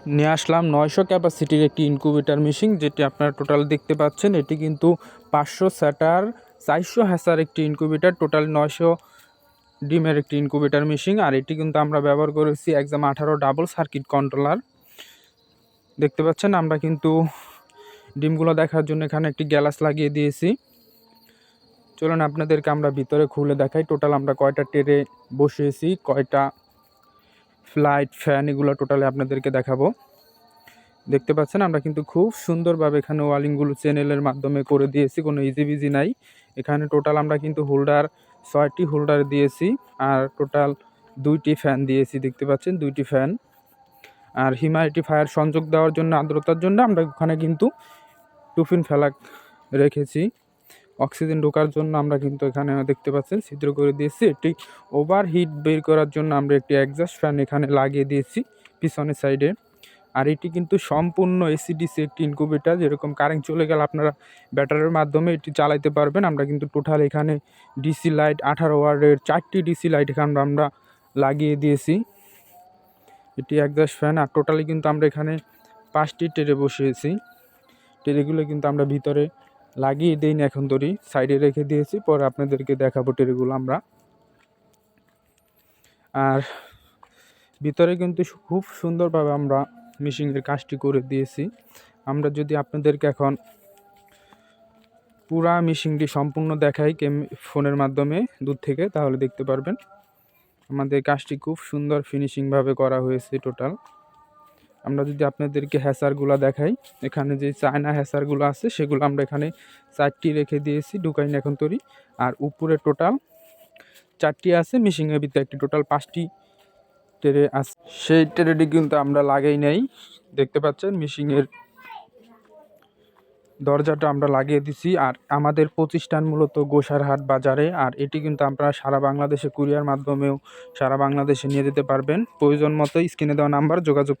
নিয়ে আসলাম 900 ক্যাপাসিটির একটি incubator machine, যেটি আপনারা টোটাল দেখতে পাচ্ছেন। এটি কিন্তু 500 স্যাটার 400 হ্যাসার একটি ইনকিউবেটর, টোটাল 900 ডিমের একটি ইনকিউবেটর মেশিন। আর এটি কিন্তু আমরা ব্যবহার করেছি এক্সাম 18 ডাবল সার্কিট কন্ট্রোলার। দেখতে পাচ্ছেন আমরা কিন্তু ডিমগুলো দেখার জন্য এখানে একটি গ্লাস লাগিয়ে দিয়েছি। চলুন আপনাদেরকে আমরা ভিতরে খুলে দেখাই টোটাল আমরা কয়টা ট্রে বসিয়েছি, কয়টা ফ্লাইট ফ্যান, এগুলো টোটালি আপনাদেরকে দেখাবো। দেখতে পাচ্ছেন আমরা কিন্তু খুব সুন্দরভাবে এখানে ওয়ালিংগুলো চ্যানেলের মাধ্যমে করে দিয়েছি, কোনো ইজিবিজি নাই। এখানে টোটাল আমরা কিন্তু হোল্ডার 6টি হোল্ডার দিয়েছি, আর টোটাল 2টি ফ্যান দিয়েছি। দেখতে পাচ্ছেন 2টি ফ্যান। আর হিউমিডিফায়ার সংযোগ দেওয়ার জন্য, আর্দ্রতার জন্য আমরা ওখানে কিন্তু টুফিন ফ্ল্যাগ রেখেছি। অক্সিজেন ঢোকার জন্য আমরা কিন্তু এখানে দেখতে পাচ্ছেন ছিদ্র করে দিয়েছি। এটি ওভার হিট বের করার জন্য আমরা একটি এক্সস্ট ফ্যান এখানে লাগিয়ে দিয়েছি পিছনের সাইডে। আর এটি কিন্তু সম্পূর্ণ এসিডিসি একটি ইনকিউবেটর, যেরকম কারেন্ট চলে গেলে আপনারা ব্যাটারির মাধ্যমে এটি চালাতে পারবেন। আমরা কিন্তু টোটাল এখানে ডিসি লাইট 18 ওয়াটের 4টি ডিসি লাইট এখানে আমরা লাগিয়ে দিয়েছি। এটি এক্সস্ট ফ্যান। আর টোটালি কিন্তু আমরা এখানে 5টি ট্রে বসিয়েছি। ট্রেগুলো কিন্তু আমরা ভিতরে লাগিয়ে দিইনি, এখন ধরি সাইডে রেখে দিয়েছি, পরে আপনাদেরকে দেখাবো ট্রেগুলো আমরা। আর ভিতরে কিন্তু খুব সুন্দরভাবে আমরা মেশিনের কাজটি করে দিয়েছি। আমরা যদি আপনাদেরকে এখন পুরা মেশিনটি সম্পূর্ণ দেখাই ফোনের মাধ্যমে দূর থেকে, তাহলে দেখতে পারবেন আমাদের কাজটি খুব সুন্দর ফিনিশিংভাবে করা হয়েছে টোটাল। আমরা যদি আপনাদেরকে হ্যাসারগুলো দেখাই, এখানে যে চায়না হ্যাসারগুলো আছে সেগুলো আমরা এখানে 4টি রেখে দিয়েছি, ঢুকাইনি এখন তৈরি। আর উপরে টোটাল 4টি আছে, মেশিনের ভিতরে একটি, টোটাল 5টি ট্রে আছে। সেই ট্রেটি কিন্তু আমরা লাগাই নাই। দেখতে পাচ্ছেন মেশিনের দরজাটা আমরা লাগিয়ে দিছি। আর আমাদের প্রতিষ্ঠান মূলত গোসারহাট বাজারে। আর এটি কিন্তু আপনারা সারা বাংলাদেশে কুরিয়ার মাধ্যমেও সারা বাংলাদেশে নিয়ে যেতে পারবেন। প্রয়োজন মতো স্ক্রিনে দেওয়া নাম্বার যোগাযোগ